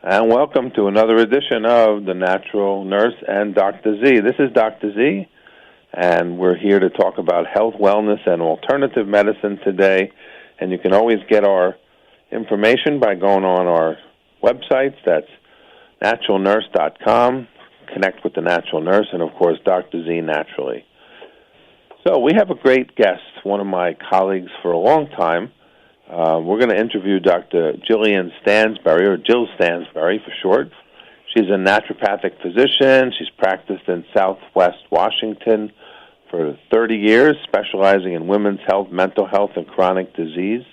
And welcome to another edition of The Natural Nurse and Dr. Z. This is Dr. Z, and we're here to talk about health, wellness, and alternative medicine today. And you can always get our information by going on our websites. That's naturalnurse.com, connect with the Natural Nurse, and, of course, Dr. Z Naturally. So we have a great guest, one of my colleagues for a long time. We're going to interview Dr. Jillian Stansbury, or Jill Stansbury for short. She's a naturopathic physician. She's practiced in Southwest Washington for 30 years, specializing in women's health, mental health, and chronic disease.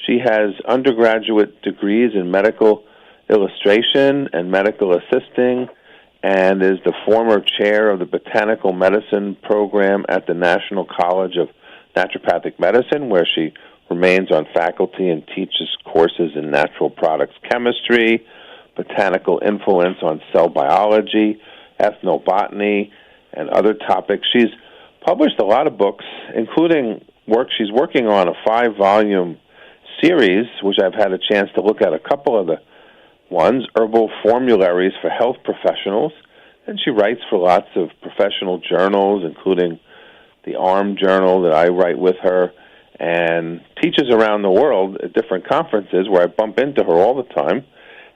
She has undergraduate degrees in medical illustration and medical assisting, and is the former chair of the Botanical Medicine Program at the National College of Naturopathic Medicine, where she remains on faculty and teaches courses in natural products chemistry, botanical influence on cell biology, ethnobotany, and other topics. She's published a lot of books, including work she's working on a 5-volume series, which I've had a chance to look at a couple of the ones, Herbal Formularies for Health Professionals, and she writes for lots of professional journals, including the ARM Journal that I write with her, and teaches around the world at different conferences where I bump into her all the time.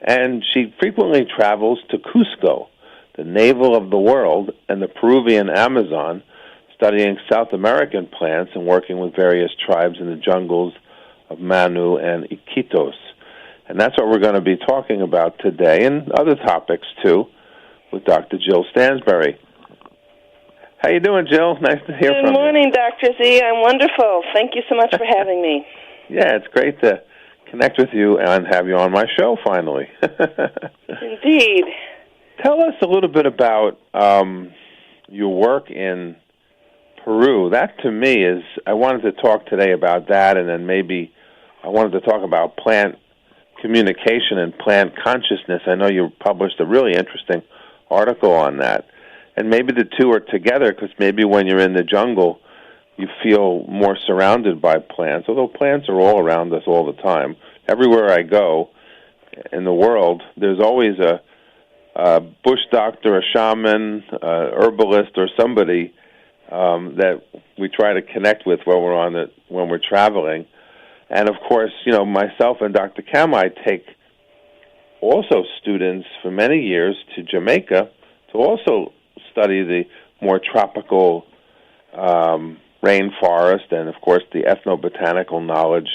And she frequently travels to Cusco, the navel of the world, and the Peruvian Amazon, studying South American plants and working with various tribes in the jungles of Manu and Iquitos. And that's what we're going to be talking about today, and other topics, too, with Dr. Jill Stansbury. How you doing, Jill? Nice to hear from you. Good morning, Dr. Z. I'm wonderful. Thank you so much for having me. Yeah, it's great to connect with you and have you on my show finally. Indeed. Tell us a little bit about your work in Peru. That, to me, is, I wanted to talk today about that, and then maybe I wanted to talk about plant communication and plant consciousness. I know you published a really interesting article on that. And maybe the two are together, because maybe when you're in the jungle, you feel more surrounded by plants, although plants are all around us all the time. Everywhere I go in the world, there's always a bush doctor, a shaman, herbalist, or somebody that we try to connect with when we're traveling. And, of course, myself and Dr. Cam, I take also students for many years to Jamaica to also study the more tropical rainforest and, of course, the ethnobotanical knowledge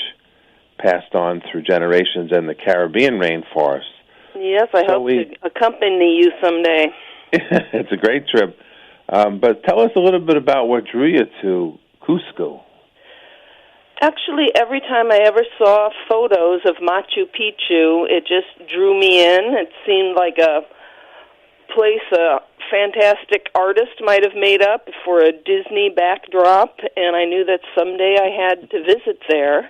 passed on through generations in the Caribbean rainforest. Yes, I hope to accompany you someday. It's a great trip. But tell us a little bit about what drew you to Cusco. Actually, every time I ever saw photos of Machu Picchu, it just drew me in. It seemed like a place a fantastic artist might have made up for a Disney backdrop, and I knew that someday I had to visit there.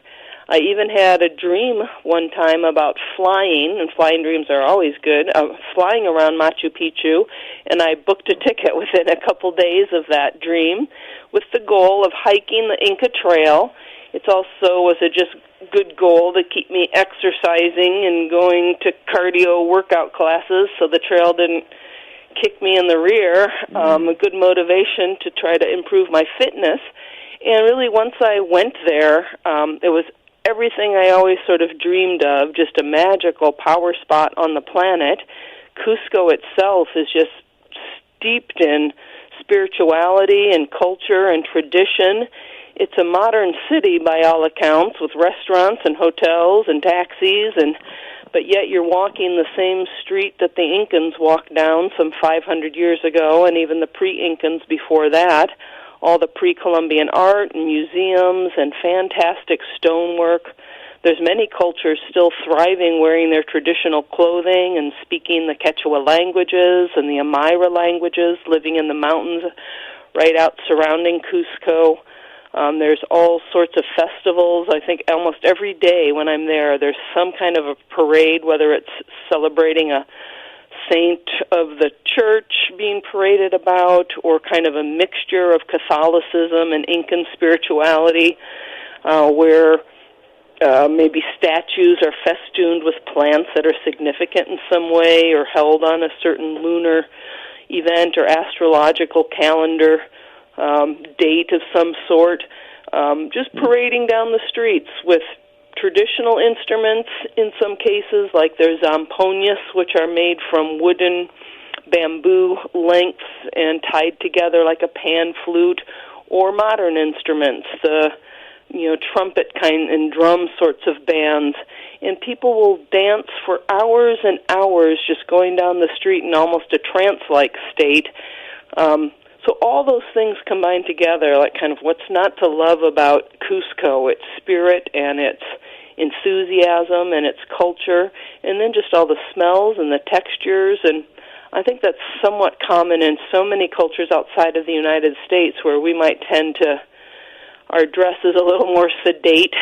I even had a dream one time about flying, and flying dreams are always good, flying around Machu Picchu, and I booked a ticket within a couple days of that dream with the goal of hiking the Inca Trail. It also was a just good goal to keep me exercising and going to cardio workout classes so the trail didn't kick me in the rear, a good motivation to try to improve my fitness. And really, once I went there, it was everything I always sort of dreamed of, just a magical power spot on the planet. Cusco itself is just steeped in spirituality and culture and tradition. It's a modern city by all accounts, with restaurants and hotels and taxis, but yet you're walking the same street that the Incans walked down some 500 years ago, and even the pre-Incans before that. All the pre-Columbian art and museums and fantastic stonework. There's many cultures still thriving, wearing their traditional clothing and speaking the Quechua languages and the Amira languages, living in the mountains right out surrounding Cusco. There's all sorts of festivals. I think almost every day when I'm there, there's some kind of a parade, whether it's celebrating a saint of the church being paraded about, or kind of a mixture of Catholicism and Incan spirituality, where maybe statues are festooned with plants that are significant in some way or held on a certain lunar event or astrological calendar date of some sort. Just parading down the streets with traditional instruments in some cases, like there's zamponias, which are made from wooden bamboo lengths and tied together like a pan flute, or modern instruments, trumpet kind and drum sorts of bands. And people will dance for hours and hours just going down the street in almost a trance-like state. So all those things combined together, like kind of what's not to love about Cusco, its spirit and its enthusiasm and its culture, and then just all the smells and the textures. And I think that's somewhat common in so many cultures outside of the United States, where we might tend to, our dress is a little more sedate,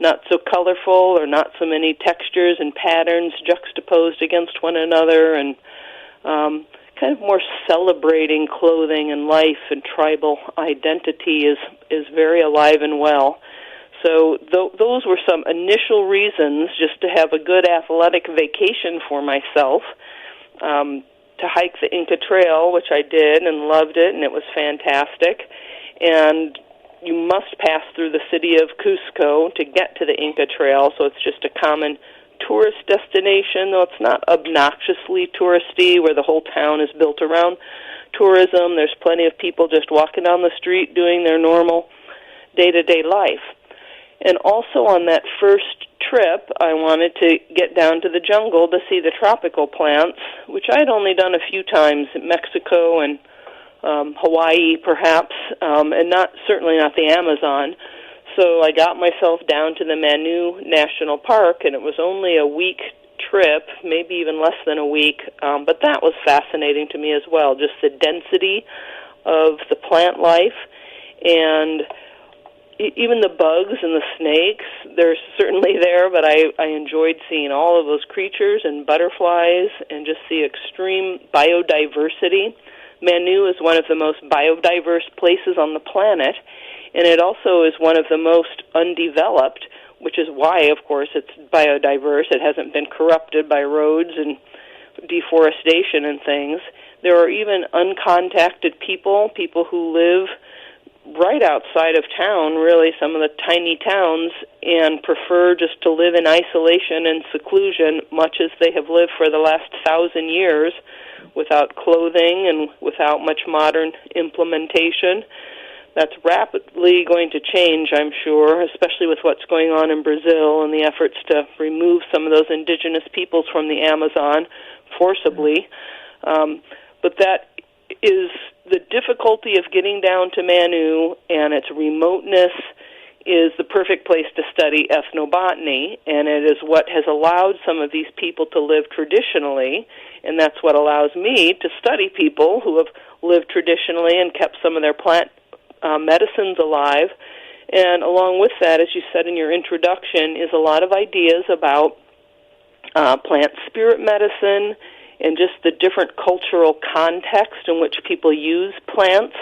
not so colorful, or not so many textures and patterns juxtaposed against one another, and kind of more celebrating clothing and life and tribal identity is very alive and well. So those were some initial reasons just to have a good athletic vacation for myself, to hike the Inca Trail, which I did and loved it, and it was fantastic. And you must pass through the city of Cusco to get to the Inca Trail, so it's just a common tourist destination, though it's not obnoxiously touristy where the whole town is built around tourism. There's plenty of people just walking down the street doing their normal day-to-day life. And also on that first trip, I wanted to get down to the jungle to see the tropical plants, which I had only done a few times in Mexico and Hawaii, perhaps, and certainly not the Amazon. So I got myself down to the Manu National Park, and it was only a week trip, maybe even less than a week, but that was fascinating to me as well, just the density of the plant life, and even the bugs and the snakes, they're certainly there, but I enjoyed seeing all of those creatures and butterflies and just the extreme biodiversity. Manu is one of the most biodiverse places on the planet, and it also is one of the most undeveloped, which is why, of course, it's biodiverse. It hasn't been corrupted by roads and deforestation and things. There are even uncontacted people who live right outside of town, really, some of the tiny towns, and prefer just to live in isolation and seclusion, much as they have lived for the last 1,000 years, without clothing and without much modern implementation. That's rapidly going to change, I'm sure, especially with what's going on in Brazil and the efforts to remove some of those indigenous peoples from the Amazon forcibly. But that is the difficulty of getting down to Manu, and its remoteness is the perfect place to study ethnobotany, and it is what has allowed some of these people to live traditionally, and that's what allows me to study people who have lived traditionally and kept some of their plant medicines alive. And along with that, as you said in your introduction, is a lot of ideas about plant spirit medicine and just the different cultural context in which people use plants.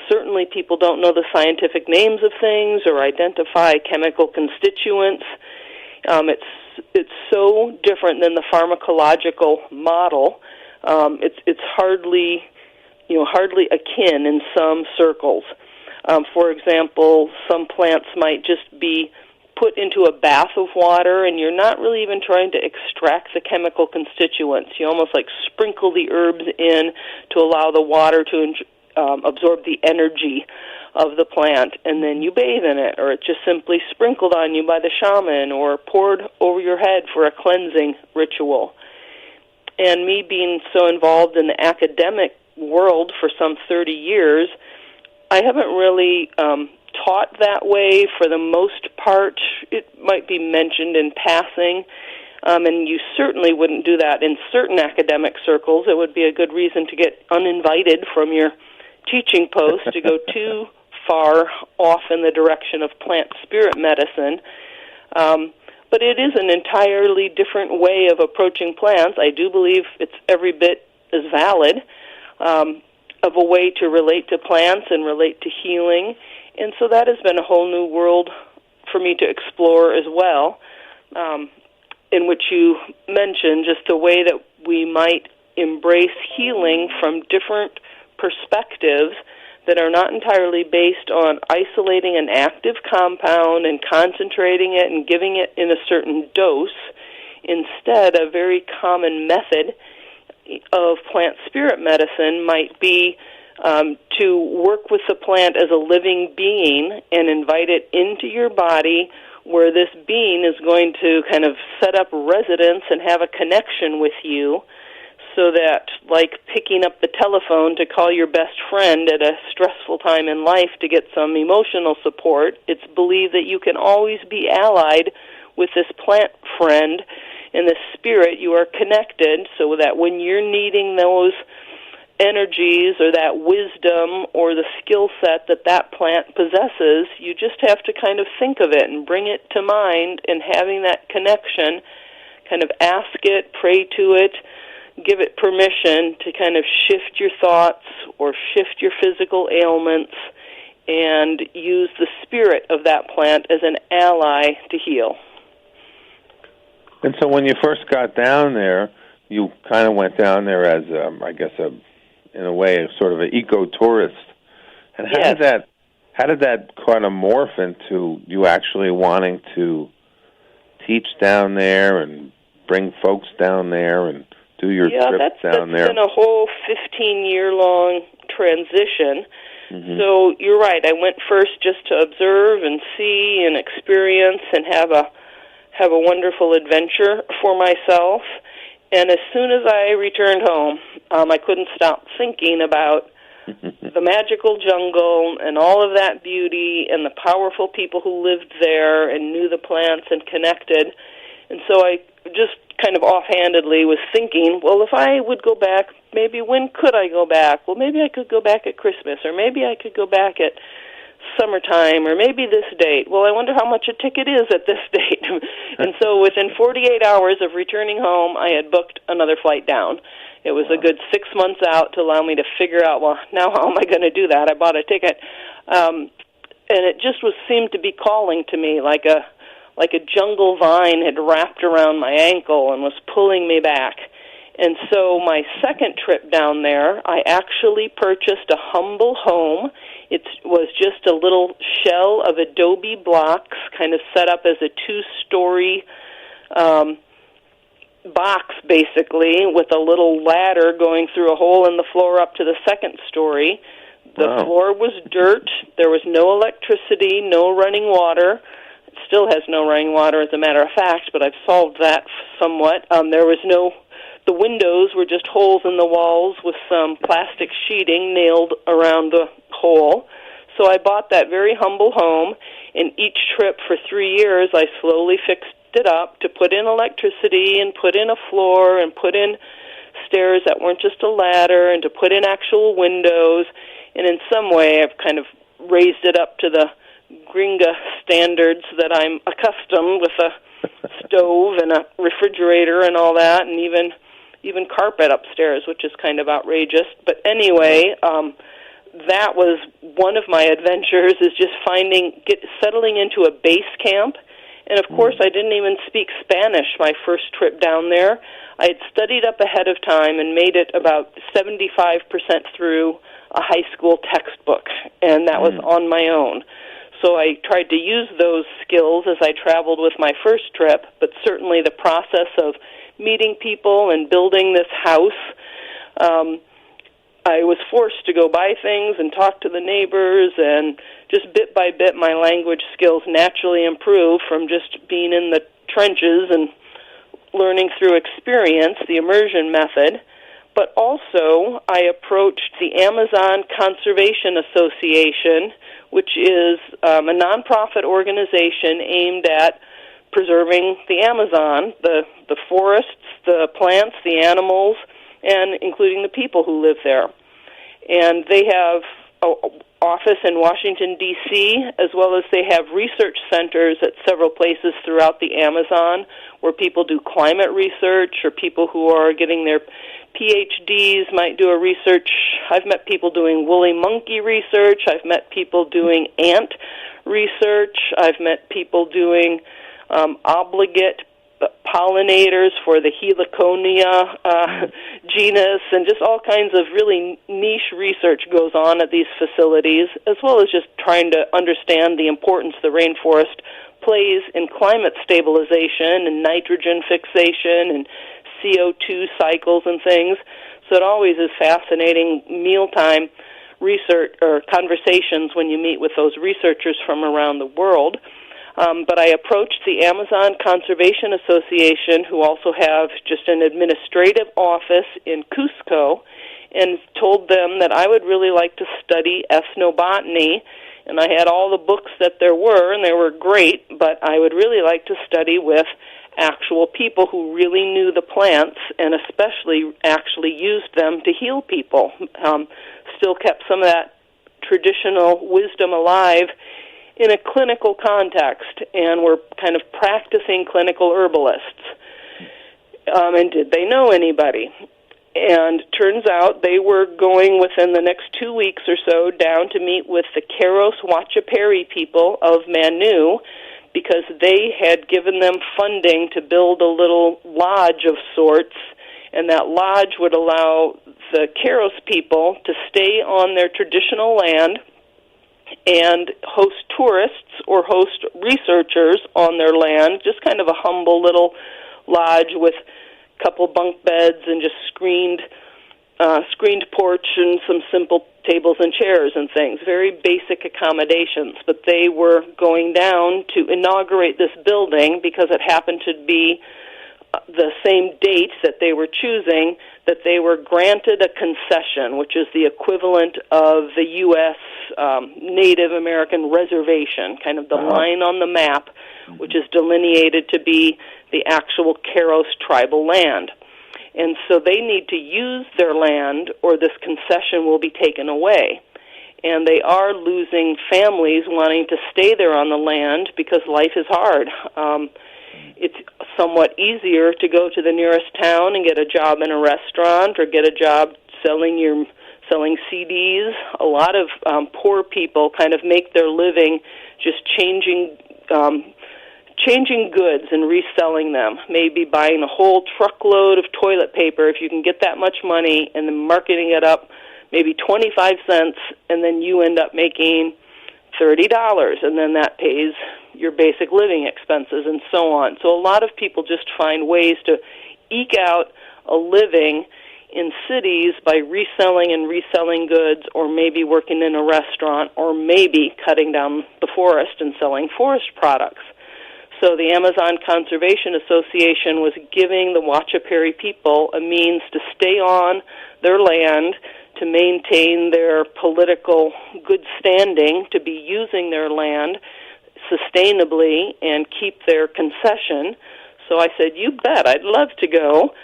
Certainly people don't know the scientific names of things or identify chemical constituents. It's so different than the pharmacological model. It's hardly akin in some circles. For example, some plants might just be put into a bath of water, and you're not really even trying to extract the chemical constituents. You almost like sprinkle the herbs in to allow the water to absorb the energy of the plant, and then you bathe in it, or it's just simply sprinkled on you by the shaman or poured over your head for a cleansing ritual. And me being so involved in the academic world for some 30 years, I haven't really taught that way for the most part. It might be mentioned in passing, and you certainly wouldn't do that in certain academic circles. It would be a good reason to get uninvited from your teaching post to go too far off in the direction of plant spirit medicine. But it is an entirely different way of approaching plants. I do believe it's every bit as valid of a way to relate to plants and relate to healing. And so that has been a whole new world for me to explore as well, in which you mentioned just the way that we might embrace healing from different perspectives that are not entirely based on isolating an active compound and concentrating it and giving it in a certain dose. Instead, a very common method of plant spirit medicine might be to work with the plant as a living being and invite it into your body, where this being is going to kind of set up residence and have a connection with you, so that, like picking up the telephone to call your best friend at a stressful time in life to get some emotional support, it's believed that you can always be allied with this plant friend. In the spirit, you are connected, so that when you're needing those energies or that wisdom or the skill set that that plant possesses, you just have to kind of think of it and bring it to mind, and having that connection, kind of ask it, pray to it, give it permission to kind of shift your thoughts or shift your physical ailments, and use the spirit of that plant as an ally to heal. And so when you first got down there, you kind of went down there as, in a way, sort of an eco-tourist. And how did that kind of morph into you actually wanting to teach down there and bring folks down there and do your trips down there? Yeah, that's been a whole 15-year-long transition. Mm-hmm. So you're right. I went first just to observe and see and experience and have a wonderful adventure for myself. And as soon as I returned home, I couldn't stop thinking about the magical jungle and all of that beauty and the powerful people who lived there and knew the plants and connected. And so I just kind of offhandedly was thinking, well, if I would go back, maybe when could I go back? Well, maybe I could go back at Christmas, or maybe I could go back at summertime, or maybe this date. Well, I wonder how much a ticket is at this date. And so within 48 hours of returning home, I had booked another flight down. It was a good 6 months out to allow me to figure out, well, now how am I going to do that? I bought a ticket. And it just seemed to be calling to me like a jungle vine had wrapped around my ankle and was pulling me back. And so my second trip down there, I actually purchased a humble home. It was just a little shell of adobe blocks, kind of set up as a 2-story box, basically, with a little ladder going through a hole in the floor up to the second story. The floor was dirt. There was no electricity, no running water. It still has no running water, as a matter of fact, but I've solved that somewhat. The windows were just holes in the walls with some plastic sheeting nailed around the hole. So I bought that very humble home, and each trip for 3 years I slowly fixed it up to put in electricity and put in a floor and put in stairs that weren't just a ladder, and to put in actual windows. And in some way I've kind of raised it up to the gringa standards that I'm accustomed, with a stove and a refrigerator and all that, and even carpet upstairs, which is kind of outrageous. But anyway, that was one of my adventures, is just settling into a base camp. And of course, I didn't even speak Spanish my first trip down there. I had studied up ahead of time and made it about 75% through a high school textbook, and that was on my own. So I tried to use those skills as I traveled with my first trip, but certainly the process of meeting people and building this house, I was forced to go buy things and talk to the neighbors, and just bit by bit my language skills naturally improved from just being in the trenches and learning through experience, the immersion method. But also I approached the Amazon Conservation Association, which is a nonprofit organization aimed at preserving the Amazon, the forests, the plants, the animals, and including the people who live there. And they have office in Washington, D.C., as well as they have research centers at several places throughout the Amazon where people do climate research, or people who are getting their PhDs might do a research. I've met people doing woolly monkey research. I've met people doing ant research. I've met people doing obligate pollinators for the Heliconia genus, and just all kinds of really niche research goes on at these facilities, as well as just trying to understand the importance the rainforest plays in climate stabilization and nitrogen fixation and CO2 cycles and things. So it always is fascinating mealtime research or conversations when you meet with those researchers from around the world. But I approached the Amazon Conservation Association, who also have just an administrative office in Cusco, and told them that I would really like to study ethnobotany. And I had all the books that there were, and they were great, but I would really like to study with actual people who really knew the plants and especially actually used them to heal people. Still kept some of that traditional wisdom alive in a clinical context, and were kind of practicing clinical herbalists. And did they know anybody? And turns out they were going within the next 2 weeks or so down to meet with the Keros Wachaperi people of Manu, because they had given them funding to build a little lodge of sorts, and that lodge would allow the Keros people to stay on their traditional land and host tourists or host researchers on their land, just kind of a humble little lodge with a couple bunk beds and just screened porch and some simple tables and chairs and things, very basic accommodations. But they were going down to inaugurate this building because it happened to be the same date that they were choosing, that they were granted a concession, which is the equivalent of the U.S. Native American reservation, kind of the line on the map, which is delineated to be the actual Keros tribal land. And so they need to use their land, or this concession will be taken away. And they are losing families wanting to stay there on the land because life is hard. It's somewhat easier to go to the nearest town and get a job in a restaurant or get a job selling CDs. A lot of poor people kind of make their living just changing goods and reselling them, maybe buying a whole truckload of toilet paper if you can get that much money, and then marketing it up maybe 25 cents, and then you end up making $30, and then that pays your basic living expenses and so on. So a lot of people just find ways to eke out a living in cities by reselling goods, or maybe working in a restaurant, or maybe cutting down the forest and selling forest products. So the Amazon Conservation Association was giving the Wachaperi people a means to stay on their land, to maintain their political good standing, to be using their land sustainably and keep their concession. So I said, you bet, I'd love to go.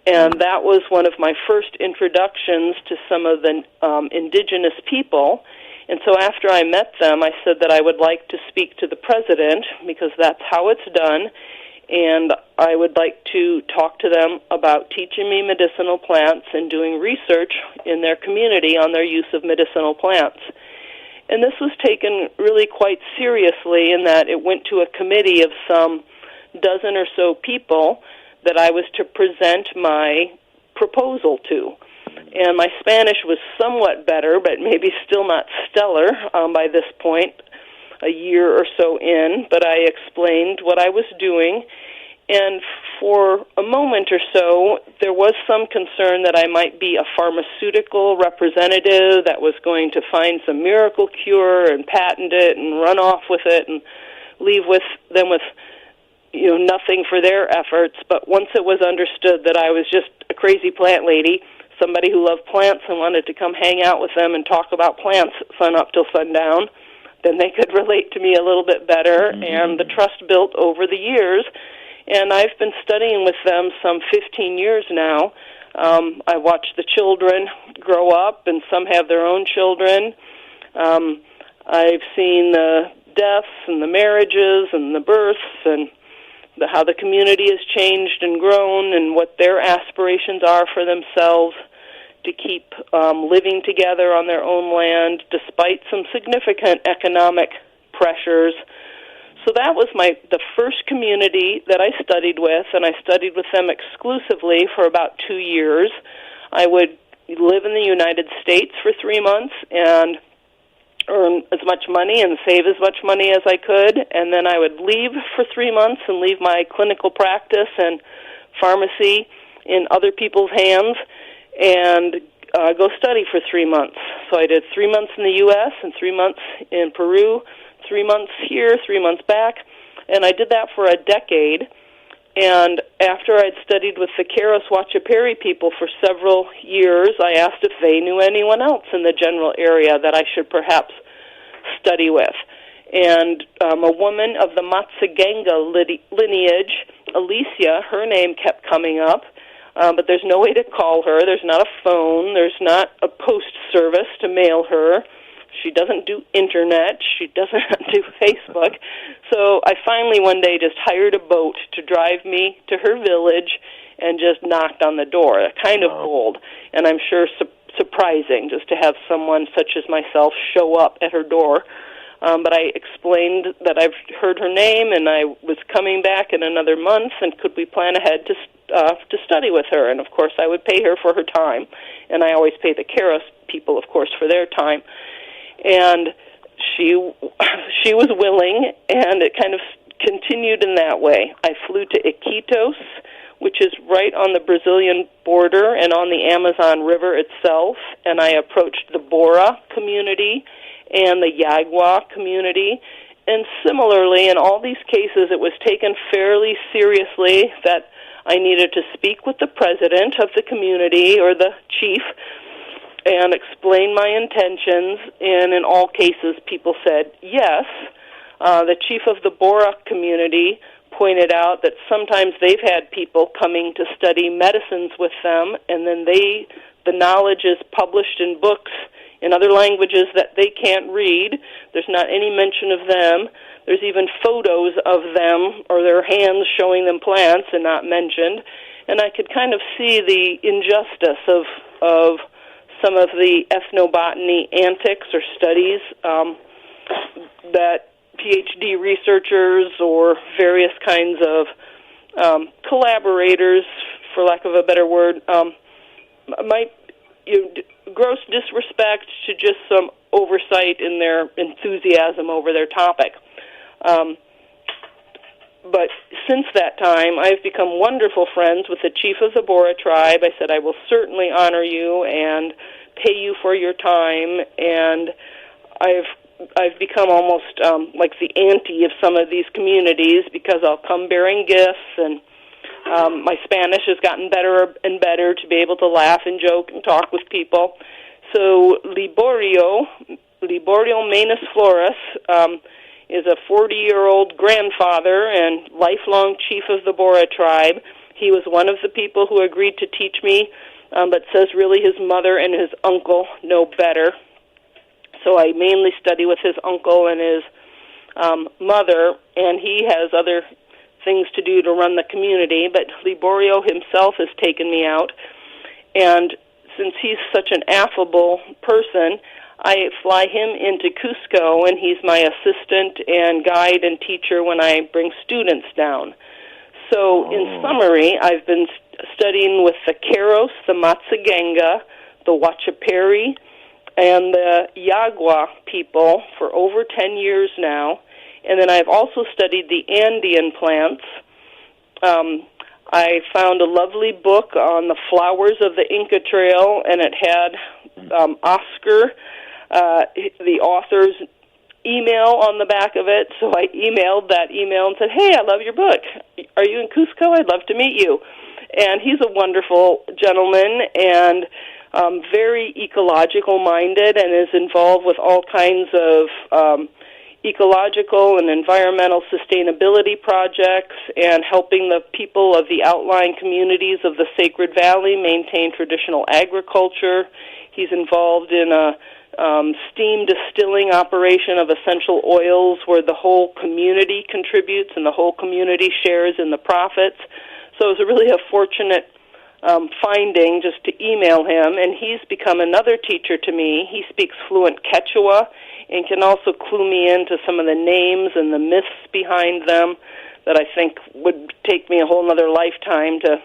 And that was one of my first introductions to some of the indigenous people. And so after I met them, I said that I would like to speak to the president, because that's how it's done, and I would like to talk to them about teaching me medicinal plants and doing research in their community on their use of medicinal plants. And this was taken really quite seriously, in that it went to a committee of some dozen or so people that I was to present my proposal to. And my Spanish was somewhat better, but maybe still not stellar by this point, a year or so in. But I explained what I was doing, and for a moment or so, there was some concern that I might be a pharmaceutical representative that was going to find some miracle cure and patent it and run off with it and leave them with nothing for their efforts. But once it was understood that I was just a crazy plant lady, somebody who loved plants and wanted to come hang out with them and talk about plants sun up till sundown, then they could relate to me a little bit better, and the trust built over the years. And I've been studying with them some 15 years now. I watch the children grow up, and some have their own children. I've seen the deaths and the marriages and the births and how the community has changed and grown and what their aspirations are for themselves to keep living together on their own land despite some significant economic pressures. So that was the first community that I studied with, and I studied with them exclusively for about 2 years. I would live in the United States for 3 months and earn as much money and save as much money as I could, and then I would leave for 3 months and leave my clinical practice and pharmacy in other people's hands and go study for 3 months. So I did 3 months in the U.S. and 3 months in Peru, 3 months here, 3 months back, and I did that for a decade. And after I'd studied with the Keros Wachaperi people for several years, I asked if they knew anyone else in the general area that I should perhaps study with. And a woman of the Matsaganga lineage, Alicia, her name kept coming up, but there's no way to call her. There's not a phone. There's not a post service to mail her. She doesn't do internet. She doesn't do Facebook. So I finally one day just hired a boat to drive me to her village and just knocked on the door. Kind of bold, and I'm sure surprising just to have someone such as myself show up at her door. But I explained that I've heard her name and I was coming back in another month, and could we plan ahead to study with her? And of course I would pay her for her time, and I always pay the Keros people, of course, for their time. And she was willing, and it kind of continued in that way. I flew to Iquitos, which is right on the Brazilian border and on the Amazon River itself, and I approached the Bora community and the Yagua community. And similarly, in all these cases, it was taken fairly seriously that I needed to speak with the president of the community or the chief and explain my intentions, and in all cases people said yes. The chief of the Bora community pointed out that sometimes they've had people coming to study medicines with them, and then the knowledge is published in books in other languages that they can't read. There's not any mention of them. There's even photos of them or their hands showing them plants and not mentioned. And I could kind of see the injustice of some of the ethnobotany antics or studies that PhD researchers or various kinds of collaborators, for lack of a better word, might gross disrespect to just some oversight in their enthusiasm over their topic. But since that time, I've become wonderful friends with the chief of the Bora tribe. I said, I will certainly honor you and pay you for your time, and I've become almost like the auntie of some of these communities because I'll come bearing gifts, and my Spanish has gotten better and better to be able to laugh and joke and talk with people. So Liborio Manus Flores is a 40-year-old grandfather and lifelong chief of the Bora tribe. He was one of the people who agreed to teach me, but says really his mother and his uncle know better. So I mainly study with his uncle and his mother, and he has other things to do to run the community, but Liborio himself has taken me out. And since he's such an affable person, I fly him into Cusco, and he's my assistant and guide and teacher when I bring students down. So in summary, I've been studying with the Keros, the Matsaganga, the Wachaperi, and the Yagua people for over 10 years now. And then I've also studied the Andean plants. I found a lovely book on the flowers of the Inca Trail, and it had Oscar, the author's email on the back of it. So I emailed that email and said, hey, I love your book. Are you in Cusco? I'd love to meet you. And he's a wonderful gentleman and very ecological-minded and is involved with all kinds of ecological and environmental sustainability projects and helping the people of the outlying communities of the Sacred Valley maintain traditional agriculture. He's involved in a steam distilling operation of essential oils where the whole community contributes and the whole community shares in the profits. So it was really a fortunate finding just to email him, and he's become another teacher to me. He speaks fluent Quechua and can also clue me into some of the names and the myths behind them that I think would take me a whole other lifetime to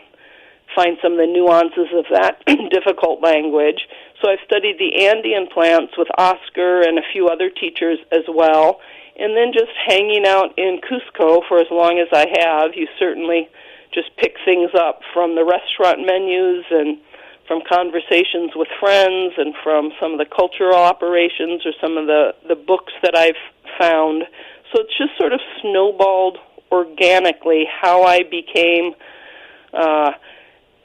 find some of the nuances of that difficult language. So I've studied the Andean plants with Oscar and a few other teachers as well. And then just hanging out in Cusco for as long as I have, you certainly just pick things up from the restaurant menus and from conversations with friends and from some of the cultural operations or some of the books that I've found. So it's just sort of snowballed organically how I became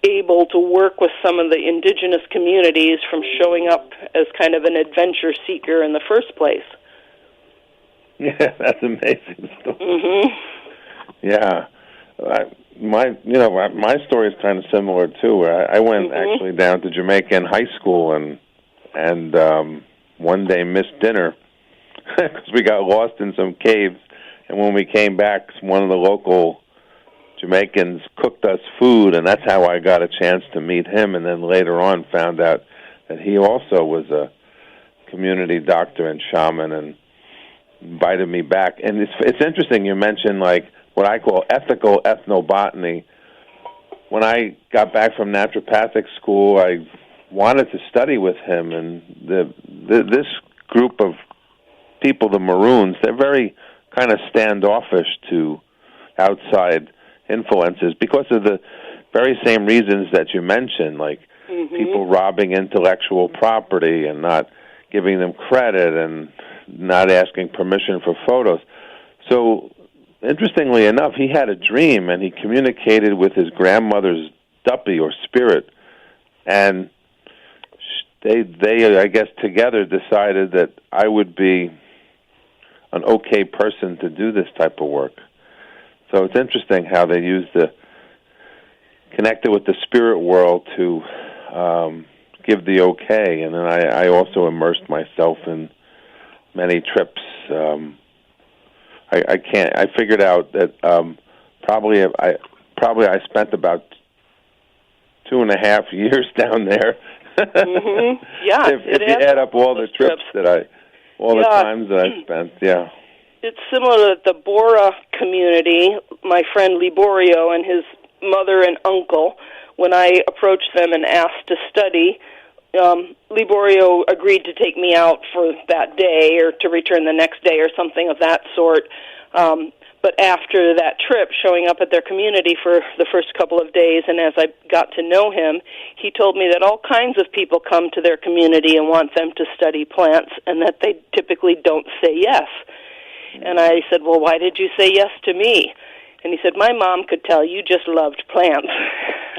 able to work with some of the indigenous communities from showing up as kind of an adventure seeker in the first place. Yeah, that's amazing. Mm-hmm. Yeah. My story is kind of similar too. I went actually down to Jamaica in high school and one day missed dinner because we got lost in some caves. And when we came back, one of the local Jamaicans cooked us food, and that's how I got a chance to meet him. And then later on found out that he also was a community doctor and shaman and invited me back. And it's interesting you mentioned like what I call ethical ethnobotany. When I got back from naturopathic school, I wanted to study with him, and this group of people, the Maroons, they're very kind of standoffish to outside influences because of the very same reasons that you mentioned, like people robbing intellectual property and not giving them credit and not asking permission for photos. So, interestingly enough, he had a dream, and he communicated with his grandmother's duppy or spirit, and they I guess, together decided that I would be an okay person to do this type of work. So it's interesting how they connected with the spirit world to give the okay, and then I also immersed myself in many trips. I figured out that probably I spent about 2.5 years down there. Yeah, if you add up all the trips that the times that I spent, yeah. It's similar to the Bora community. My friend Liborio and his mother and uncle, when I approached them and asked to study, Liborio agreed to take me out for that day or to return the next day or something of that sort. But after that trip, showing up at their community for the first couple of days, and as I got to know him, he told me that all kinds of people come to their community and want them to study plants, and that they typically don't say yes. And I said, well, why did you say yes to me? And he said, my mom could tell you just loved plants.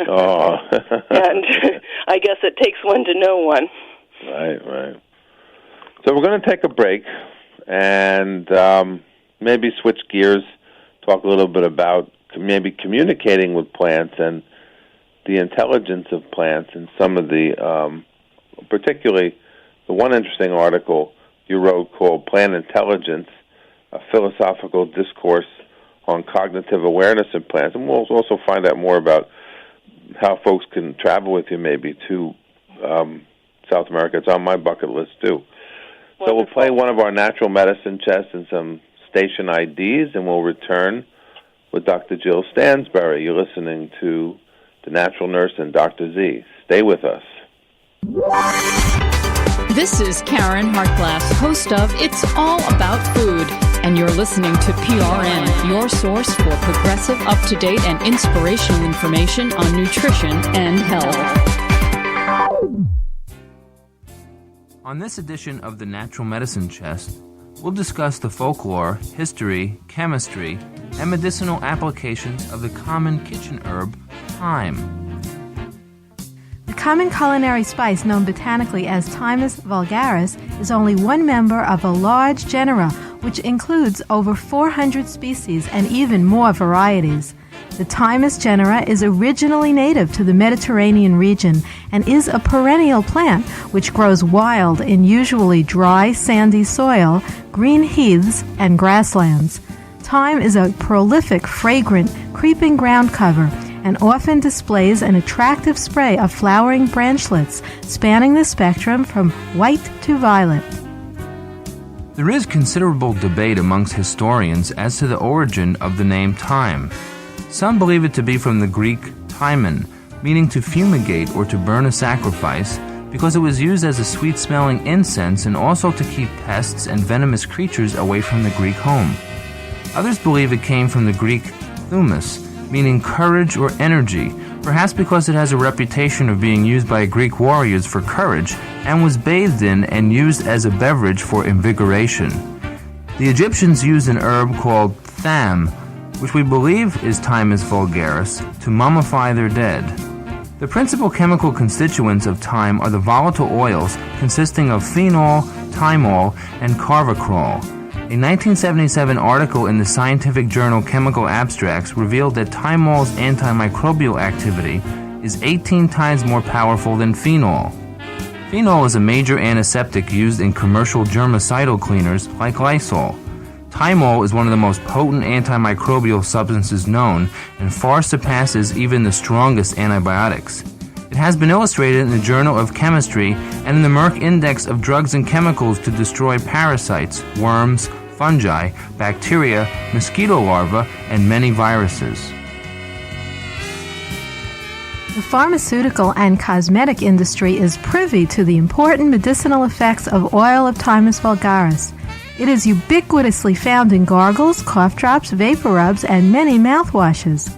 Oh. And I guess it takes one to know one. Right. So we're going to take a break and maybe switch gears, talk a little bit about maybe communicating with plants and the intelligence of plants and some of the, particularly the one interesting article you wrote called Plant Intelligence, a philosophical discourse on cognitive awareness in plants. And we'll also find out more about how folks can travel with you maybe to South America. It's on my bucket list too. Wonderful. So we'll play one of our natural medicine chests and some station IDs, and we'll return with Dr. Jill Stansbury. You're listening to The Natural Nurse and Dr. Z. Stay with us. This is Karen Hartglass, host of It's All About Food, and you're listening to PRN, your source for progressive, up-to-date, and inspirational information on nutrition and health. On this edition of the Natural Medicine Chest, we'll discuss the folklore, history, chemistry, and medicinal applications of the common kitchen herb, thyme. The common culinary spice known botanically as Thymus vulgaris is only one member of a large genera which includes over 400 species and even more varieties. The Thymus genera is originally native to the Mediterranean region and is a perennial plant which grows wild in usually dry, sandy soil, green heaths, and grasslands. Thyme is a prolific, fragrant, creeping ground cover and often displays an attractive spray of flowering branchlets spanning the spectrum from white to violet. There is considerable debate amongst historians as to the origin of the name thyme. Some believe it to be from the Greek thymen, meaning to fumigate or to burn a sacrifice, because it was used as a sweet-smelling incense and also to keep pests and venomous creatures away from the Greek home. Others believe it came from the Greek thumus, meaning courage or energy, perhaps because it has a reputation of being used by Greek warriors for courage and was bathed in and used as a beverage for invigoration. The Egyptians used an herb called tham, which we believe is Thymus vulgaris, to mummify their dead. The principal chemical constituents of thyme are the volatile oils consisting of phenol, thymol, and carvacrol. A 1977 article in the scientific journal Chemical Abstracts revealed that thymol's antimicrobial activity is 18 times more powerful than phenol. Phenol is a major antiseptic used in commercial germicidal cleaners like Lysol. Thymol is one of the most potent antimicrobial substances known and far surpasses even the strongest antibiotics. It has been illustrated in the Journal of Chemistry and in the Merck Index of Drugs and Chemicals to destroy parasites, worms, fungi, bacteria, mosquito larvae, and many viruses. The pharmaceutical and cosmetic industry is privy to the important medicinal effects of oil of Thymus vulgaris. It is ubiquitously found in gargles, cough drops, vapor rubs, and many mouthwashes.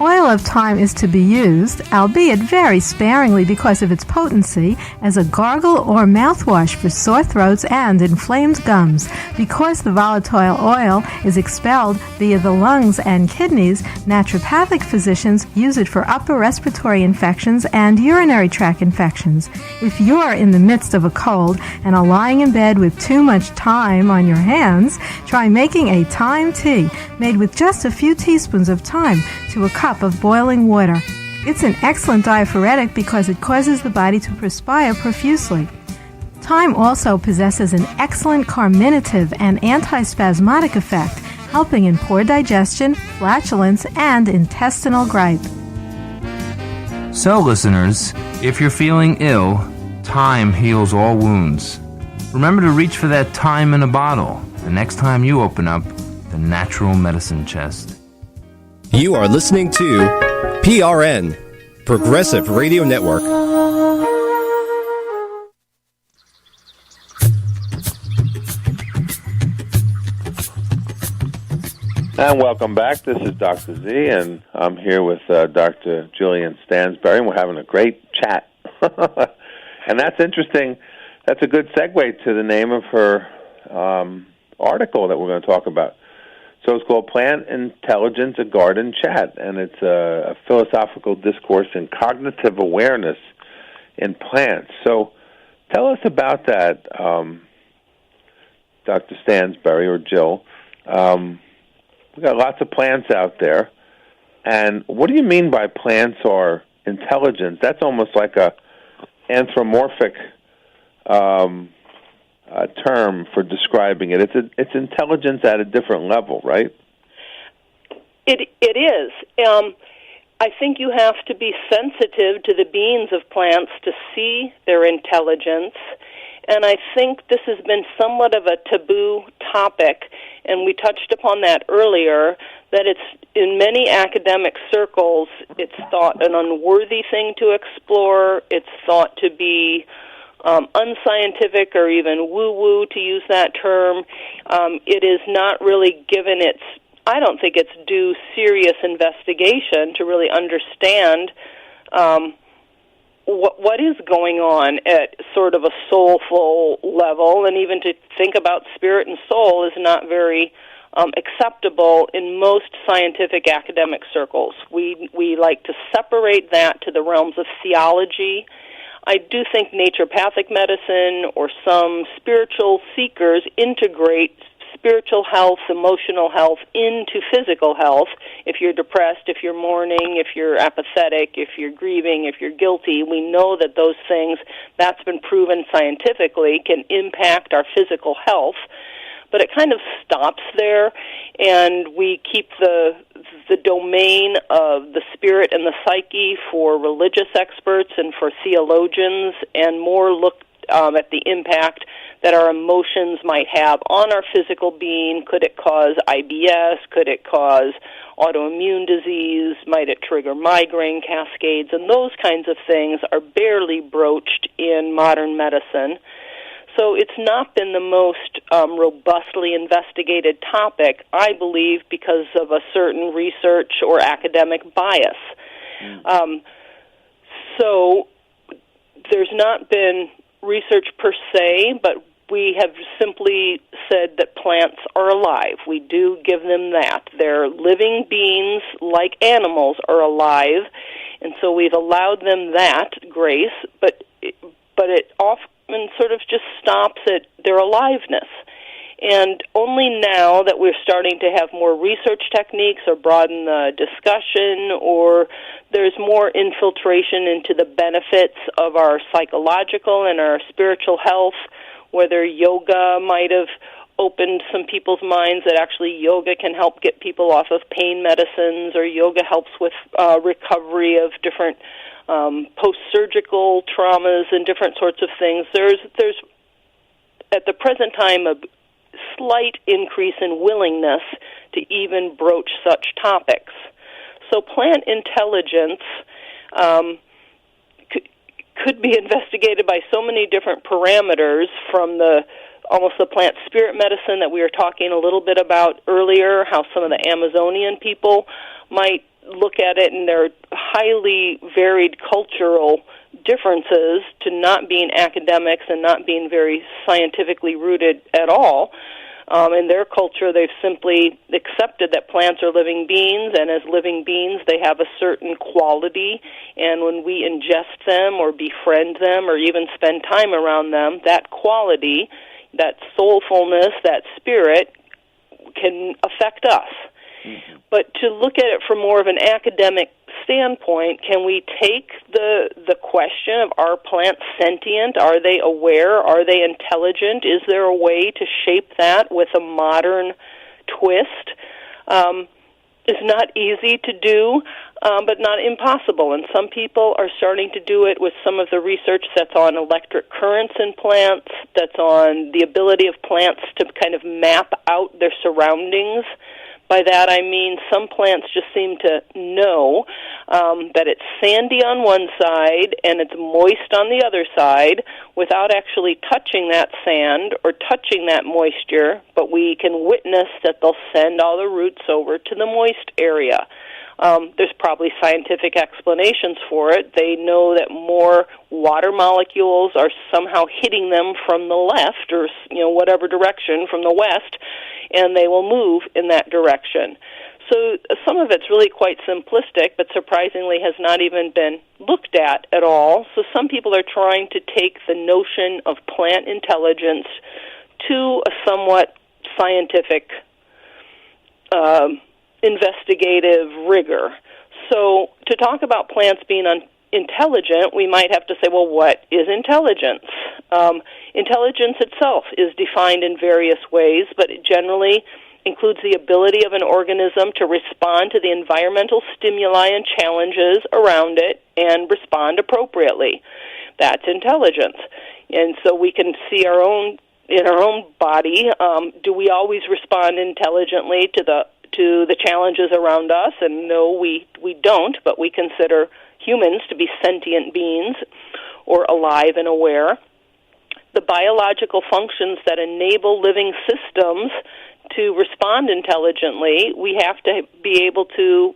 Oil of thyme is to be used, albeit very sparingly because of its potency, as a gargle or mouthwash for sore throats and inflamed gums. Because the volatile oil is expelled via the lungs and kidneys, naturopathic physicians use it for upper respiratory infections and urinary tract infections. If you're in the midst of a cold and are lying in bed with too much thyme on your hands, try making a thyme tea made with just a few teaspoons of thyme to a cup of boiling water. It's an excellent diaphoretic because it causes the body to perspire profusely. Thyme also possesses an excellent carminative and antispasmodic effect, helping in poor digestion, flatulence, and intestinal gripe. So, listeners, if you're feeling ill, thyme heals all wounds. Remember to reach for that thyme in a bottle the next time you open up the Natural Medicine Chest. You are listening to PRN, Progressive Radio Network. And welcome back. This is Dr. Z, and I'm here with Dr. Jillian Stansbury, and we're having a great chat. And that's interesting. That's a good segue to the name of her article that we're going to talk about. So it's called Plant Intelligence, a Garden Chat, and it's a philosophical discourse in cognitive awareness in plants. So tell us about that, Dr. Stansbury or Jill. We've got lots of plants out there, and what do you mean by plants are intelligent? That's almost like a anthropomorphic term for describing it. It's intelligence at a different level, right? It is. I think you have to be sensitive to the beings of plants to see their intelligence, and I think this has been somewhat of a taboo topic, and we touched upon that earlier, that it's in many academic circles, it's thought an unworthy thing to explore, it's thought to be unscientific or even woo-woo, to use that term. It is not really given its, I don't think it's due serious investigation to really understand what is going on at sort of a soulful level, and even to think about spirit and soul is not very acceptable in most scientific academic circles. We like to separate that to the realms of theology. I do think naturopathic medicine or some spiritual seekers integrate spiritual health, emotional health into physical health. If you're depressed, if you're mourning, if you're apathetic, if you're grieving, if you're guilty, we know that those things, that's been proven scientifically, can impact our physical health. But it kind of stops there, and we keep the domain of the spirit and the psyche for religious experts and for theologians, and more look at the impact that our emotions might have on our physical being. Could it cause IBS? Could it cause autoimmune disease? Might it trigger migraine cascades? And those kinds of things are barely broached in modern medicine. So it's not been the most robustly investigated topic, I believe, because of a certain research or academic bias. So there's not been research per se, but we have simply said that plants are alive. We do give them that. They're living beings like animals are alive, and so we've allowed them that grace, but it often sort of just stops at their aliveness. And only now that we're starting to have more research techniques or broaden the discussion, or there's more infiltration into the benefits of our psychological and our spiritual health, whether yoga might have opened some people's minds that actually yoga can help get people off of pain medicines, or yoga helps with recovery of different post-surgical traumas and different sorts of things. There's at the present time a slight increase in willingness to even broach such topics. So plant intelligence could be investigated by so many different parameters, from almost the plant spirit medicine that we were talking a little bit about earlier, how some of the Amazonian people might look at it, and their highly varied cultural differences, to not being academics and not being very scientifically rooted at all. In their culture, they've simply accepted that plants are living beings, and as living beings, they have a certain quality, and when we ingest them or befriend them or even spend time around them, that quality, that soulfulness, that spirit, can affect us. Mm-hmm. But to look at it from more of an academic standpoint, can we take the question of, are plants sentient? Are they aware? Are they intelligent? Is there a way to shape that with a modern twist? It's not easy to do, but not impossible. And some people are starting to do it with some of the research that's on electric currents in plants, that's on the ability of plants to kind of map out their surroundings. By that I mean some plants just seem to know that it's sandy on one side and it's moist on the other side without actually touching that sand or touching that moisture, but we can witness that they'll send all the roots over to the moist area. There's probably scientific explanations for it. They know that more water molecules are somehow hitting them from the left, or whatever direction, from the west, and they will move in that direction. So some of it's really quite simplistic, but surprisingly has not even been looked at all. So some people are trying to take the notion of plant intelligence to a somewhat scientific investigative rigor. So to talk about plants being intelligent, we might have to say, well, what is intelligence? Intelligence itself is defined in various ways, but it generally includes the ability of an organism to respond to the environmental stimuli and challenges around it and respond appropriately. That's intelligence. And so we can see in our own body, do we always respond intelligently to the challenges around us? And no, we don't, but we consider humans to be sentient beings or alive and aware. The biological functions that enable living systems to respond intelligently, we have to be able to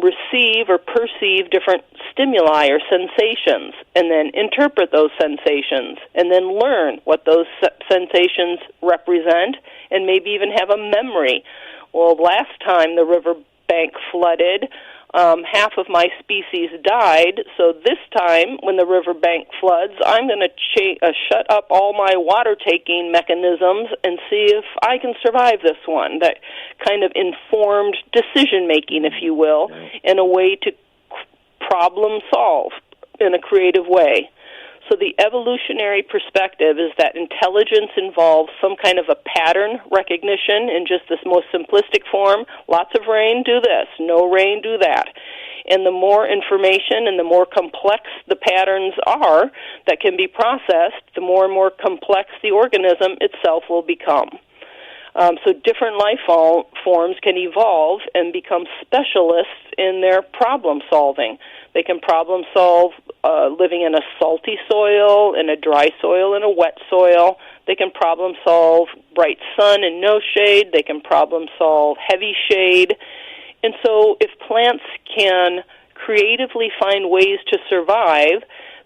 receive or perceive different stimuli or sensations, and then interpret those sensations, and then learn what those sensations represent, and maybe even have a memory. Well, last time the riverbank flooded, Half of my species died, so this time when the riverbank floods, I'm going to shut up all my water-taking mechanisms and see if I can survive this one. That kind of informed decision-making, if you will, in a way to problem solve in a creative way. So the evolutionary perspective is that intelligence involves some kind of a pattern recognition in just this most simplistic form. Lots of rain, do this. No rain, do that. And the more information and the more complex the patterns are that can be processed, the more and more complex the organism itself will become. So different life forms can evolve and become specialists in their problem solving. They can problem solve living in a salty soil, in a dry soil, in a wet soil. They can problem solve bright sun and no shade. They can problem solve heavy shade. And so if plants can creatively find ways to survive,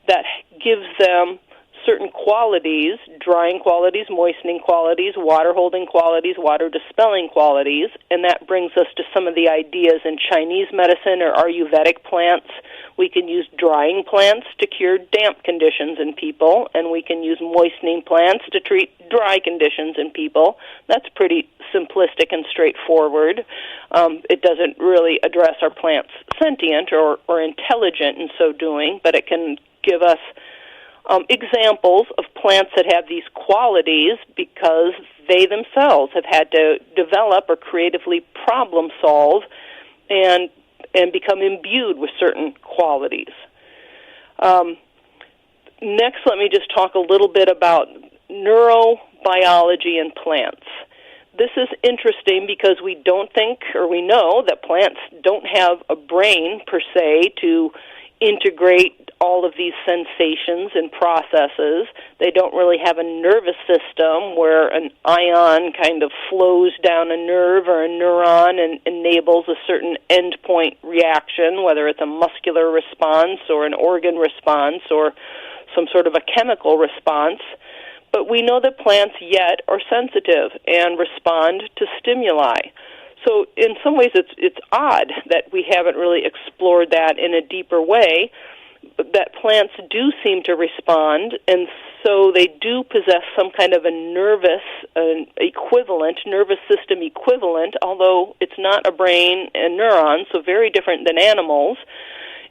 that gives them certain qualities, drying qualities, moistening qualities, water-holding qualities, water-dispelling qualities, and that brings us to some of the ideas in Chinese medicine or Ayurvedic plants. We can use drying plants to cure damp conditions in people, and we can use moistening plants to treat dry conditions in people. That's pretty simplistic and straightforward. It doesn't really address are plants sentient or intelligent in so doing, but it can give us examples of plants that have these qualities because they themselves have had to develop or creatively problem solve and become imbued with certain qualities. Next, let me just talk a little bit about neurobiology in plants. This is interesting because we don't think, or we know that plants don't have a brain per se to integrate all of these sensations and processes. They don't really have a nervous system where an ion kind of flows down a nerve or a neuron and enables a certain endpoint reaction, whether it's a muscular response or an organ response or some sort of a chemical response. But we know that plants yet are sensitive and respond to stimuli. So in some ways it's odd that we haven't really explored that in a deeper way, that plants do seem to respond, and so they do possess some kind of a nervous system equivalent, although it's not a brain and neurons, so very different than animals.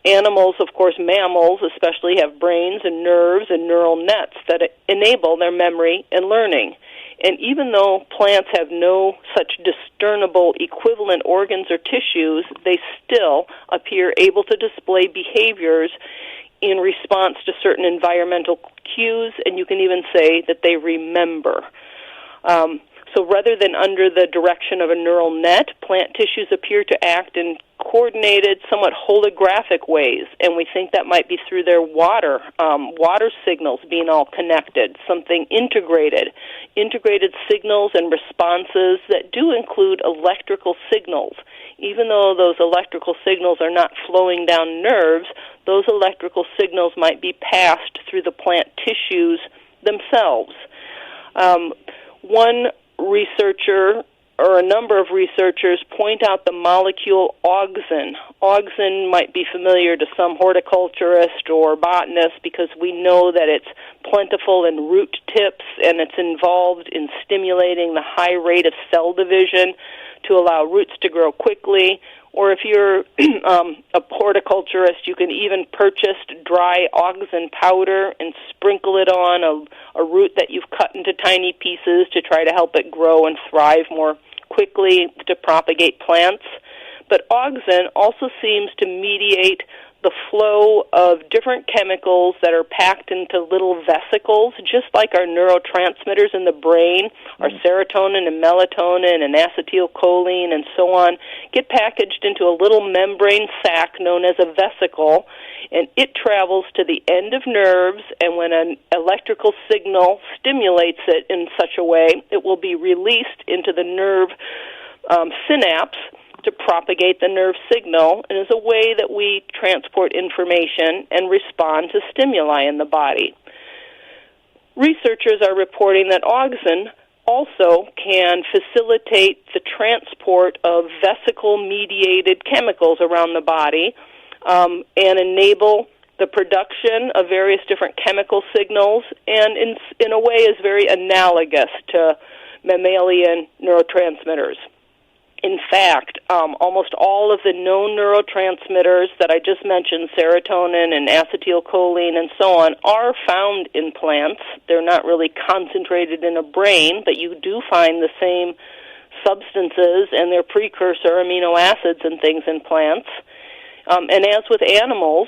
Animals, of course, mammals especially, have brains and nerves and neural nets that enable their memory and learning. And even though plants have no such discernible equivalent organs or tissues, they still appear able to display behaviors in response to certain environmental cues, and you can even say that they remember. So rather than under the direction of a neural net, plant tissues appear to act in coordinated, somewhat holographic ways, and we think that might be through their water signals being all connected, something integrated signals and responses that do include electrical signals. Even though those electrical signals are not flowing down nerves, those electrical signals might be passed through the plant tissues themselves. One researcher, or a number of researchers, point out the molecule auxin. Auxin might be familiar to some horticulturist or botanist because we know that it's plentiful in root tips and it's involved in stimulating the high rate of cell division to allow roots to grow quickly. Or if you're a horticulturist, you can even purchase dry auxin powder and sprinkle it on a root that you've cut into tiny pieces to try to help it grow and thrive more quickly to propagate plants. But auxin also seems to mediate the flow of different chemicals that are packed into little vesicles, just like our neurotransmitters in the brain, our serotonin and melatonin and acetylcholine and so on, get packaged into a little membrane sac known as a vesicle, and it travels to the end of nerves, and when an electrical signal stimulates it in such a way, it will be released into the nerve synapse to propagate the nerve signal, and is a way that we transport information and respond to stimuli in the body. Researchers are reporting that auxin also can facilitate the transport of vesicle-mediated chemicals around the body and enable the production of various different chemical signals, and in a way is very analogous to mammalian neurotransmitters. In fact, almost all of the known neurotransmitters that I just mentioned, serotonin and acetylcholine and so on, are found in plants. They're not really concentrated in a brain, but you do find the same substances and their precursor amino acids and things in plants. And as with animals,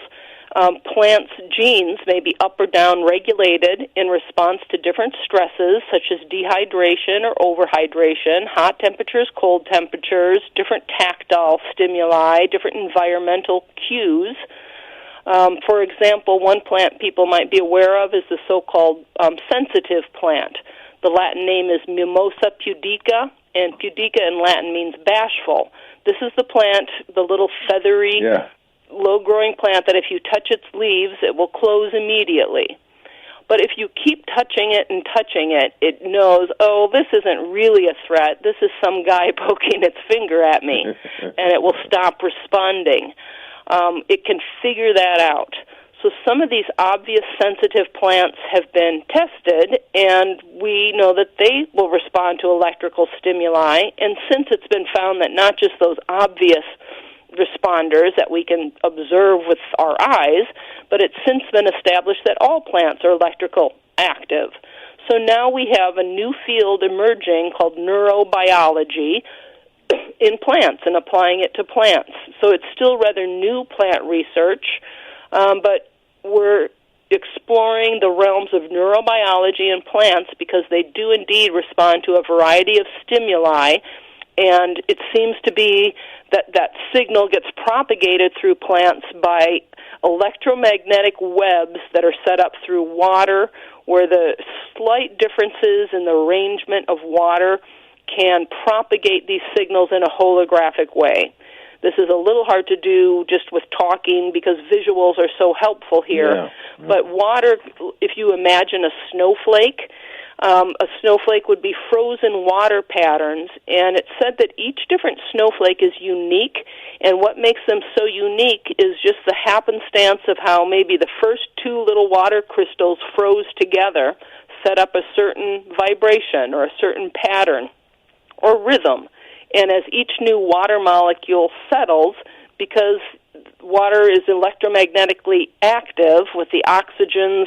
plants' genes may be up or down regulated in response to different stresses such as dehydration or overhydration, hot temperatures, cold temperatures, different tactile stimuli, different environmental cues. For example, one plant people might be aware of is the so-called sensitive plant. The Latin name is Mimosa pudica, and pudica in Latin means bashful. This is the plant, the little feathery, low-growing plant that if you touch its leaves, it will close immediately. But if you keep touching it and touching it, it knows, oh, this isn't really a threat. This is some guy poking its finger at me, and it will stop responding. It can figure that out. So some of these obvious sensitive plants have been tested, and we know that they will respond to electrical stimuli. And since it's been found that not just those obvious responders that we can observe with our eyes, but it's since been established that all plants are electrical active. So now we have a new field emerging called neurobiology in plants and applying it to plants. So it's still rather new plant research, but we're exploring the realms of neurobiology in plants because they do indeed respond to a variety of stimuli, and it seems to be that signal gets propagated through plants by electromagnetic webs that are set up through water, where the slight differences in the arrangement of water can propagate these signals in a holographic way. This is a little hard to do just with talking because visuals are so helpful here. Yeah. But water, if you imagine a snowflake would be frozen water patterns, and it's said that each different snowflake is unique, and what makes them so unique is just the happenstance of how maybe the first two little water crystals froze together, set up a certain vibration or a certain pattern or rhythm. And as each new water molecule settles, because water is electromagnetically active with the oxygens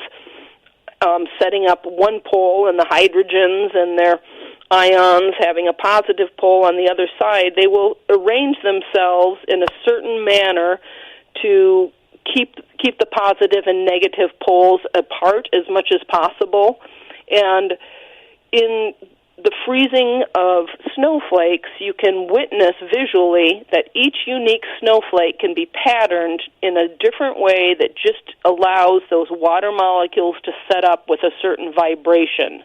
setting up one pole and the hydrogens and their ions having a positive pole on the other side, they will arrange themselves in a certain manner to keep the positive and negative poles apart as much as possible. And in the freezing of snowflakes, you can witness visually that each unique snowflake can be patterned in a different way that just allows those water molecules to set up with a certain vibration.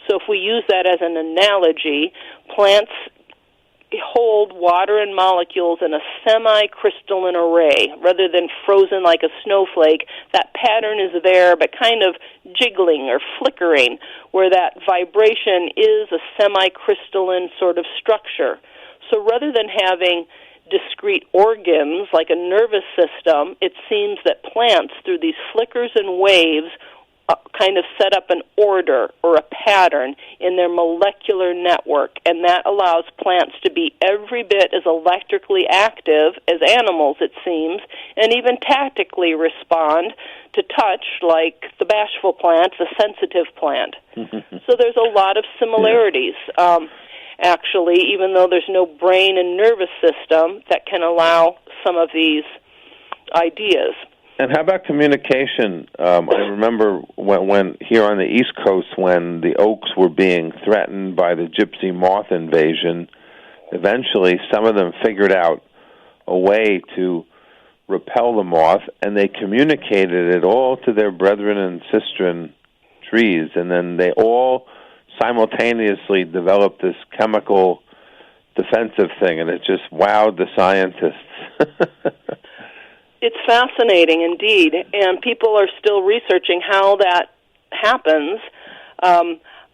So if we use that as an analogy, plants hold water and molecules in a semi-crystalline array rather than frozen like a snowflake. That pattern is there but kind of jiggling or flickering, where that vibration is a semi-crystalline sort of structure. So rather than having discrete organs like a nervous system, it seems that plants, through these flickers and waves, kind of set up an order or a pattern in their molecular network, and that allows plants to be every bit as electrically active as animals, it seems, and even tactically respond to touch like the bashful plant, the sensitive plant. So there's a lot of similarities, actually, even though there's no brain and nervous system that can allow some of these ideas. And how about communication? I remember when here on the East Coast, when the oaks were being threatened by the gypsy moth invasion, eventually some of them figured out a way to repel the moth, and they communicated it all to their brethren and sistren trees, and then they all simultaneously developed this chemical defensive thing, and it just wowed the scientists. It's fascinating indeed, and people are still researching how that happens.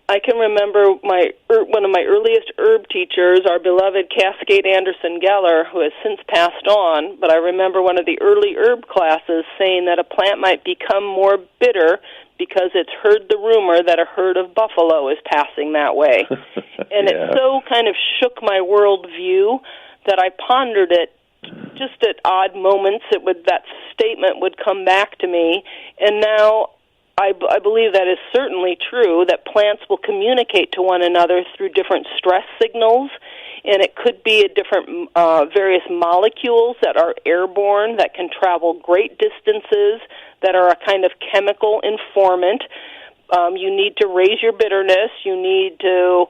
I can remember one of my earliest herb teachers, our beloved Cascade Anderson Geller, who has since passed on, but I remember one of the early herb classes saying that a plant might become more bitter because it's heard the rumor that a herd of buffalo is passing that way. And it so kind of shook my worldview that I pondered it just at odd moments. That statement would come back to me, and now I believe that is certainly true, that plants will communicate to one another through different stress signals, and it could be a different various molecules that are airborne, that can travel great distances, that are a kind of chemical informant. You need to raise your bitterness. You need to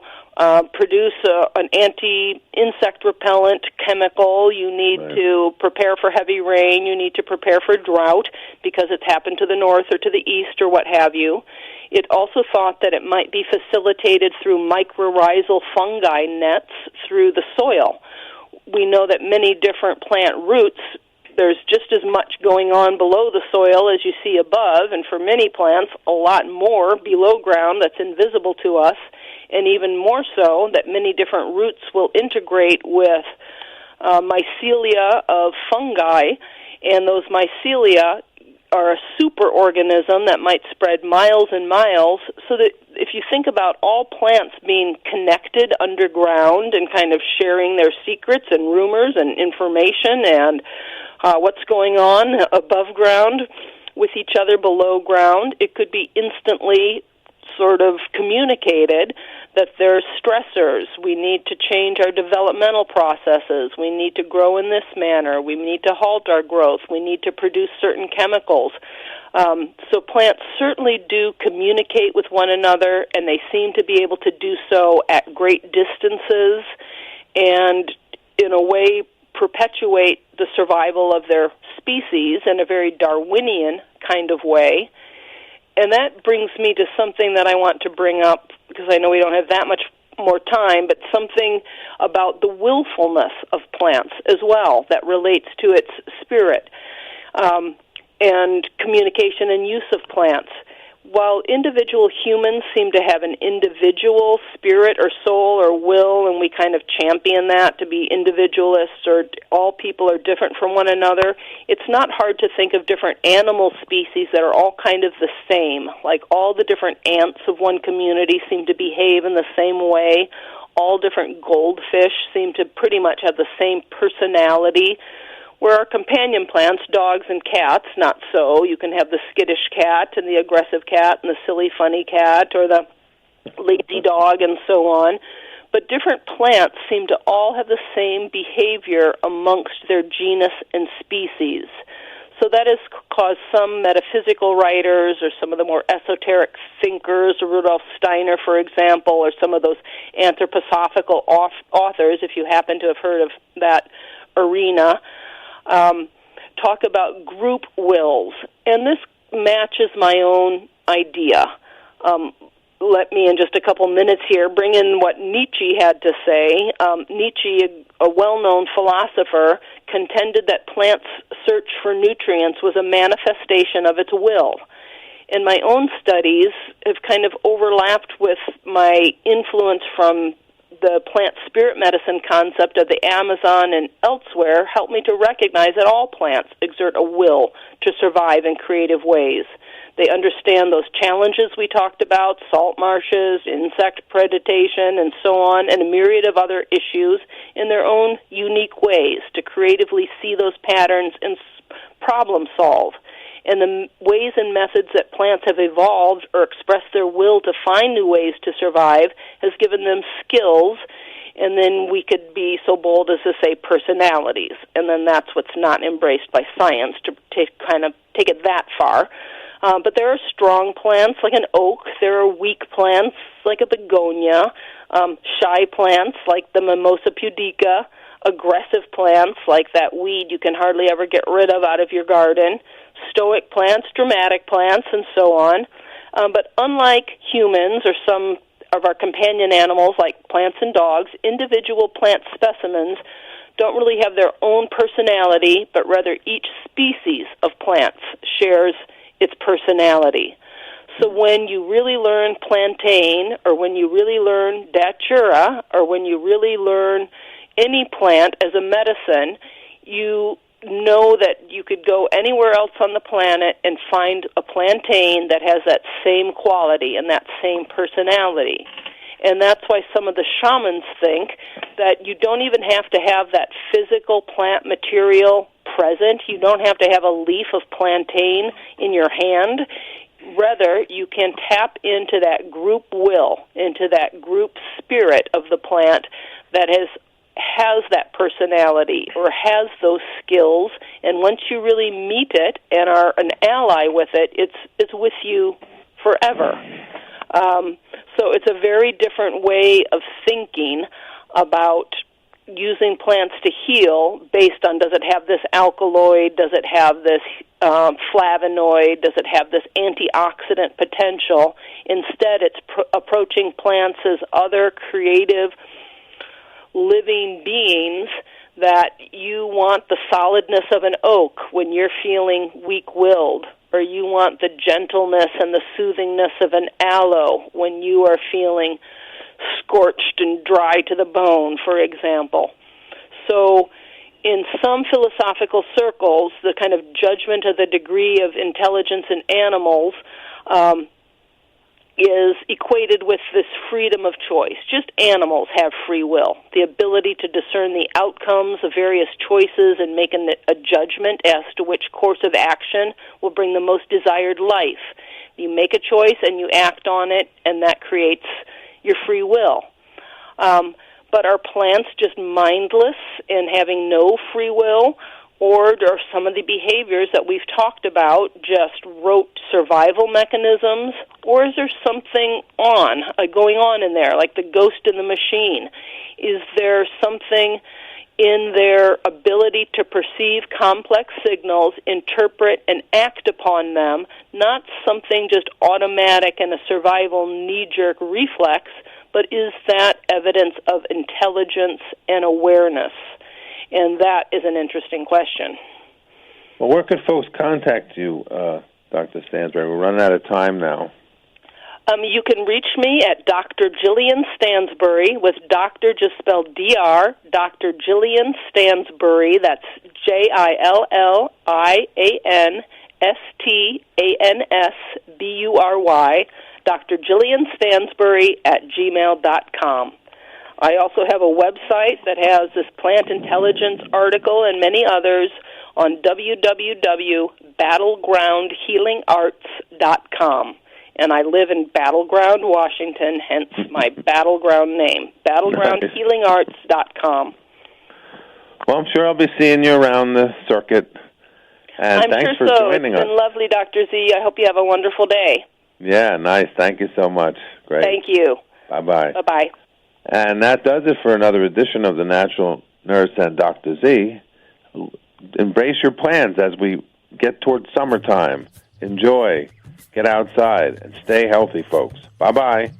produce an anti-insect repellent chemical. You need to prepare for heavy rain. You need to prepare for drought because it's happened to the north or to the east or what have you. It also thought that it might be facilitated through mycorrhizal fungi nets through the soil. We know that many different plant roots, there's just as much going on below the soil as you see above, and for many plants, a lot more below ground that's invisible to us, and even more so that many different roots will integrate with mycelia of fungi, and those mycelia are a superorganism that might spread miles and miles, so that if you think about all plants being connected underground and kind of sharing their secrets and rumors and information and what's going on above ground with each other below ground, it could be instantly sort of communicated that there's stressors. We need to change our developmental processes. We need to grow in this manner. We need to halt our growth. We need to produce certain chemicals. So plants certainly do communicate with one another, and they seem to be able to do so at great distances and in a way perpetuate the survival of their species in a very Darwinian kind of way. And that brings me to something that I want to bring up, because I know we don't have that much more time, but something about the willfulness of plants as well that relates to its spirit and communication and use of plants. While individual humans seem to have an individual spirit or soul or will, and we kind of champion that to be individualists or all people are different from one another, it's not hard to think of different animal species that are all kind of the same. Like all the different ants of one community seem to behave in the same way. All different goldfish seem to pretty much have the same personality. Where our companion plants, dogs and cats, not so. You can have the skittish cat and the aggressive cat and the silly, funny cat or the lazy dog and so on. But different plants seem to all have the same behavior amongst their genus and species. So that has caused some metaphysical writers or some of the more esoteric thinkers, Rudolf Steiner, for example, or some of those anthroposophical authors, if you happen to have heard of that arena, talk about group wills, and this matches my own idea. Let me, in just a couple minutes here, bring in what Nietzsche had to say. Nietzsche, a well-known philosopher, contended that plants' search for nutrients was a manifestation of its will. And my own studies have kind of overlapped with my influence from the plant spirit medicine concept of the Amazon and elsewhere, helped me to recognize that all plants exert a will to survive in creative ways. They understand those challenges we talked about, salt marshes, insect predation, and so on, and a myriad of other issues in their own unique ways to creatively see those patterns and problem solve. And the ways and methods that plants have evolved or expressed their will to find new ways to survive has given them skills, and then we could be so bold as to say personalities. And then that's what's not embraced by science, to take it that far. But there are strong plants like an oak. There are weak plants like a begonia, shy plants like the Mimosa pudica, aggressive plants like that weed you can hardly ever get rid of out of your garden, stoic plants, dramatic plants, and so on. But unlike humans or some of our companion animals like plants and dogs, individual plant specimens don't really have their own personality, but rather each species of plants shares its personality. So when you really learn plantain, or when you really learn datura, or when you really learn any plant as a medicine, you know that you could go anywhere else on the planet and find a plantain that has that same quality and that same personality. And that's why some of the shamans think that you don't even have to have that physical plant material present. You don't have to have a leaf of plantain in your hand. Rather, you can tap into that group will, into that group spirit of the plant that has that personality or has those skills, and once you really meet it and are an ally with it, it's with you forever. So it's a very different way of thinking about using plants to heal based on, does it have this alkaloid, does it have this flavonoid, does it have this antioxidant potential. Instead, it's approaching plants as other creative living beings, that you want the solidness of an oak when you're feeling weak-willed, or you want the gentleness and the soothingness of an aloe when you are feeling scorched and dry to the bone, for example. So in some philosophical circles, the kind of judgment of the degree of intelligence in animals is equated with this freedom of choice. Just animals have free will, the ability to discern the outcomes of various choices and make a judgment as to which course of action will bring the most desired life. You make a choice and you act on it, and that creates your free will. But are plants just mindless and having no free will? Or are some of the behaviors that we've talked about just rote survival mechanisms? Or is there something going on in there, like the ghost in the machine? Is there something in their ability to perceive complex signals, interpret, and act upon them, not something just automatic and a survival knee-jerk reflex, but is that evidence of intelligence and awareness? And that is an interesting question. Well, where could folks contact you, Dr. Stansbury? We're running out of time now. You can reach me at Dr. Jillian Stansbury, with Dr. just spelled D-R, Dr. Jillian Stansbury, that's JILLIANSTANSBURY, Dr. Jillian Stansbury @gmail.com. I also have a website that has this plant intelligence article and many others on www.battlegroundhealingarts.com. And I live in Battleground, Washington, hence my Battleground name, battlegroundhealingarts.com. Well, I'm sure I'll be seeing you around the circuit. And thanks for joining us. It's been lovely, Dr. Z. I hope you have a wonderful day. Yeah, nice. Thank you so much. Great. Thank you. Bye-bye. Bye-bye. And that does it for another edition of The Natural Nurse and Dr. Z. Embrace your plans as we get towards summertime. Enjoy. Get outside and stay healthy, folks. Bye-bye.